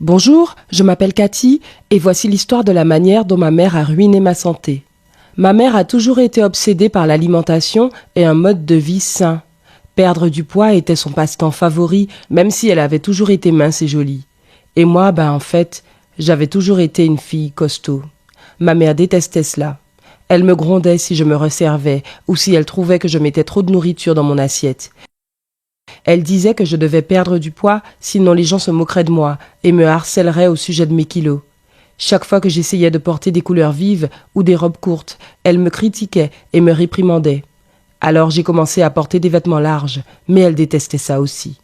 Bonjour, je m'appelle Cathy et voici l'histoire de la manière dont ma mère a ruiné ma santé. Ma mère a toujours été obsédée par l'alimentation et un mode de vie sain. Perdre du poids était son passe-temps favori, même si elle avait toujours été mince et jolie. Et moi, en fait, j'avais toujours été une fille costaud. Ma mère détestait cela. Elle me grondait si je me resservais ou si elle trouvait que je mettais trop de nourriture dans mon assiette. Elle disait que je devais perdre du poids, sinon les gens se moqueraient de moi et me harcèleraient au sujet de mes kilos. Chaque fois que j'essayais de porter des couleurs vives ou des robes courtes, elle me critiquait et me réprimandait. Alors j'ai commencé à porter des vêtements larges, mais elle détestait ça aussi.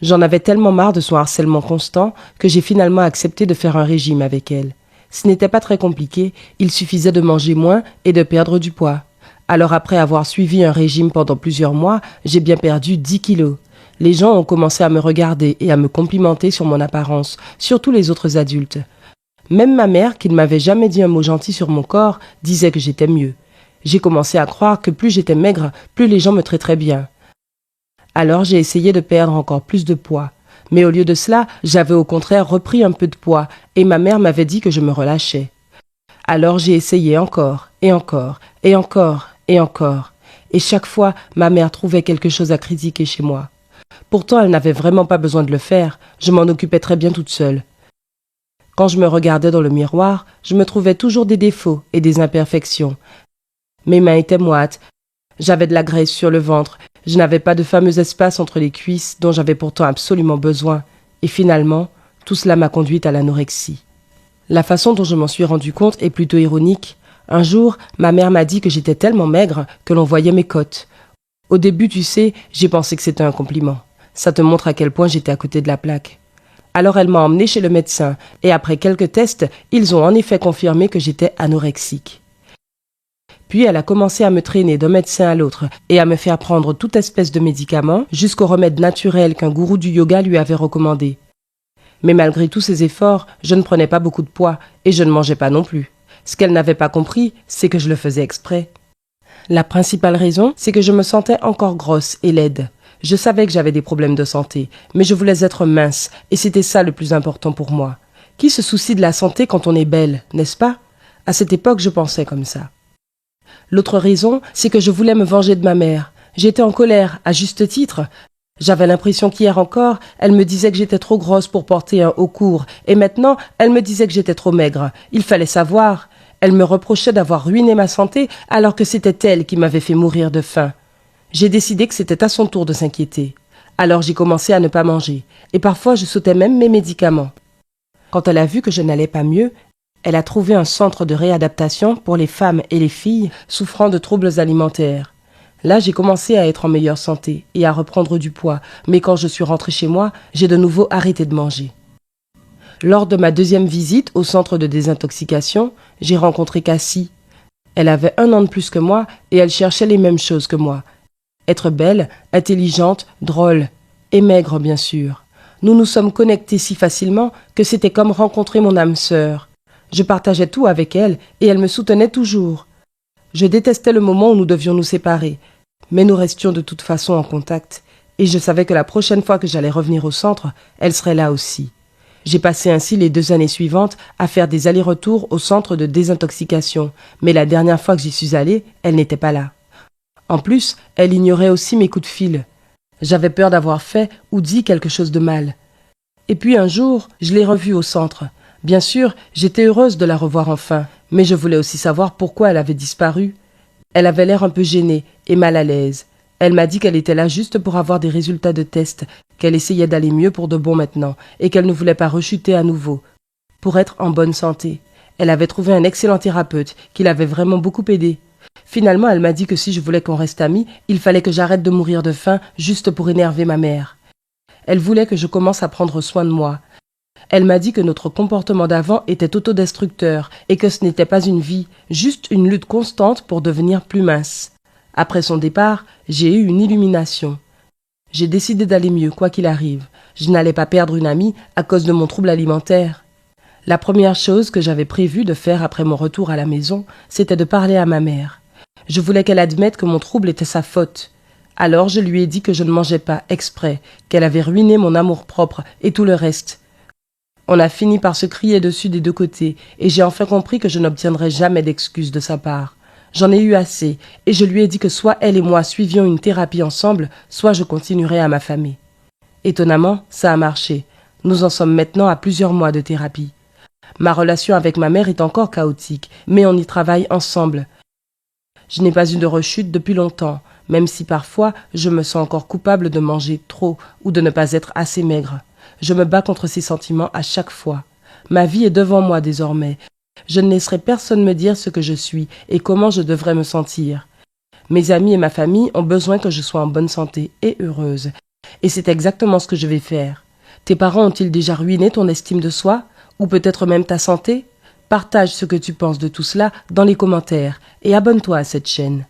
J'en avais tellement marre de son harcèlement constant que j'ai finalement accepté de faire un régime avec elle. Ce n'était pas très compliqué, il suffisait de manger moins et de perdre du poids. Alors après avoir suivi un régime pendant plusieurs mois, j'ai bien perdu 10 kilos. Les gens ont commencé à me regarder et à me complimenter sur mon apparence, surtout les autres adultes. Même ma mère, qui ne m'avait jamais dit un mot gentil sur mon corps, disait que j'étais mieux. J'ai commencé à croire que plus j'étais maigre, plus les gens me traiteraient bien. Alors j'ai essayé de perdre encore plus de poids. Mais au lieu de cela, j'avais au contraire repris un peu de poids et ma mère m'avait dit que je me relâchais. Alors j'ai essayé encore, et encore, et encore, et encore. Et chaque fois, ma mère trouvait quelque chose à critiquer chez moi. Pourtant, elle n'avait vraiment pas besoin de le faire, je m'en occupais très bien toute seule. Quand je me regardais dans le miroir, je me trouvais toujours des défauts et des imperfections. Mes mains étaient moites, j'avais de la graisse sur le ventre, je n'avais pas de fameux espace entre les cuisses dont j'avais pourtant absolument besoin. Et finalement, tout cela m'a conduite à l'anorexie. La façon dont je m'en suis rendu compte est plutôt ironique. Un jour, ma mère m'a dit que j'étais tellement maigre que l'on voyait mes côtes. Au début, tu sais, j'ai pensé que c'était un compliment. Ça te montre à quel point j'étais à côté de la plaque. Alors elle m'a emmenée chez le médecin et après quelques tests, ils ont en effet confirmé que j'étais anorexique. Puis elle a commencé à me traîner d'un médecin à l'autre et à me faire prendre toute espèce de médicaments jusqu'au remède naturel qu'un gourou du yoga lui avait recommandé. Mais malgré tous ces efforts, je ne prenais pas beaucoup de poids et je ne mangeais pas non plus. Ce qu'elle n'avait pas compris, c'est que je le faisais exprès. La principale raison, c'est que je me sentais encore grosse et laide. Je savais que j'avais des problèmes de santé, mais je voulais être mince et c'était ça le plus important pour moi. Qui se soucie de la santé quand on est belle, n'est-ce pas? À cette époque, je pensais comme ça. L'autre raison, c'est que je voulais me venger de ma mère. J'étais en colère, à juste titre. J'avais l'impression qu'hier encore, elle me disait que j'étais trop grosse pour porter un haut court, et maintenant, elle me disait que j'étais trop maigre. Il fallait savoir. Elle me reprochait d'avoir ruiné ma santé, alors que c'était elle qui m'avait fait mourir de faim. J'ai décidé que c'était à son tour de s'inquiéter. Alors j'ai commencé à ne pas manger, et parfois je sautais même mes médicaments. Quand elle a vu que je n'allais pas mieux, elle a trouvé un centre de réadaptation pour les femmes et les filles souffrant de troubles alimentaires. Là, j'ai commencé à être en meilleure santé et à reprendre du poids, mais quand je suis rentrée chez moi, j'ai de nouveau arrêté de manger. Lors de ma deuxième visite au centre de désintoxication, j'ai rencontré Cassie. Elle avait 1 an de plus que moi et elle cherchait les mêmes choses que moi. Être belle, intelligente, drôle et maigre, bien sûr. Nous nous sommes connectés si facilement que c'était comme rencontrer mon âme sœur. Je partageais tout avec elle et elle me soutenait toujours. Je détestais le moment où nous devions nous séparer, mais nous restions de toute façon en contact, et je savais que la prochaine fois que j'allais revenir au centre, elle serait là aussi. J'ai passé ainsi les 2 années suivantes à faire des allers-retours au centre de désintoxication, mais la dernière fois que j'y suis allée, elle n'était pas là. En plus, elle ignorait aussi mes coups de fil. J'avais peur d'avoir fait ou dit quelque chose de mal. Et puis un jour, je l'ai revue au centre. Bien sûr, j'étais heureuse de la revoir enfin, mais je voulais aussi savoir pourquoi elle avait disparu. Elle avait l'air un peu gênée et mal à l'aise. Elle m'a dit qu'elle était là juste pour avoir des résultats de test, qu'elle essayait d'aller mieux pour de bon maintenant, et qu'elle ne voulait pas rechuter à nouveau, pour être en bonne santé. Elle avait trouvé un excellent thérapeute, qui l'avait vraiment beaucoup aidée. Finalement, elle m'a dit que si je voulais qu'on reste amis, il fallait que j'arrête de mourir de faim juste pour énerver ma mère. Elle voulait que je commence à prendre soin de moi. Elle m'a dit que notre comportement d'avant était autodestructeur et que ce n'était pas une vie, juste une lutte constante pour devenir plus mince. Après son départ, j'ai eu une illumination. J'ai décidé d'aller mieux, quoi qu'il arrive. Je n'allais pas perdre une amie à cause de mon trouble alimentaire. La première chose que j'avais prévu de faire après mon retour à la maison, c'était de parler à ma mère. Je voulais qu'elle admette que mon trouble était sa faute. Alors je lui ai dit que je ne mangeais pas exprès, qu'elle avait ruiné mon amour-propre et tout le reste. On a fini par se crier dessus des deux côtés, et j'ai enfin compris que je n'obtiendrai jamais d'excuses de sa part. J'en ai eu assez, et je lui ai dit que soit elle et moi suivions une thérapie ensemble, soit je continuerais à m'affamer. Étonnamment, ça a marché. Nous en sommes maintenant à plusieurs mois de thérapie. Ma relation avec ma mère est encore chaotique, mais on y travaille ensemble. Je n'ai pas eu de rechute depuis longtemps, même si parfois je me sens encore coupable de manger trop ou de ne pas être assez maigre. Je me bats contre ces sentiments à chaque fois. Ma vie est devant moi désormais. Je ne laisserai personne me dire ce que je suis et comment je devrais me sentir. Mes amis et ma famille ont besoin que je sois en bonne santé et heureuse. Et c'est exactement ce que je vais faire. Tes parents ont-ils déjà ruiné ton estime de soi? Ou peut-être même ta santé? Partage ce que tu penses de tout cela dans les commentaires et abonne-toi à cette chaîne.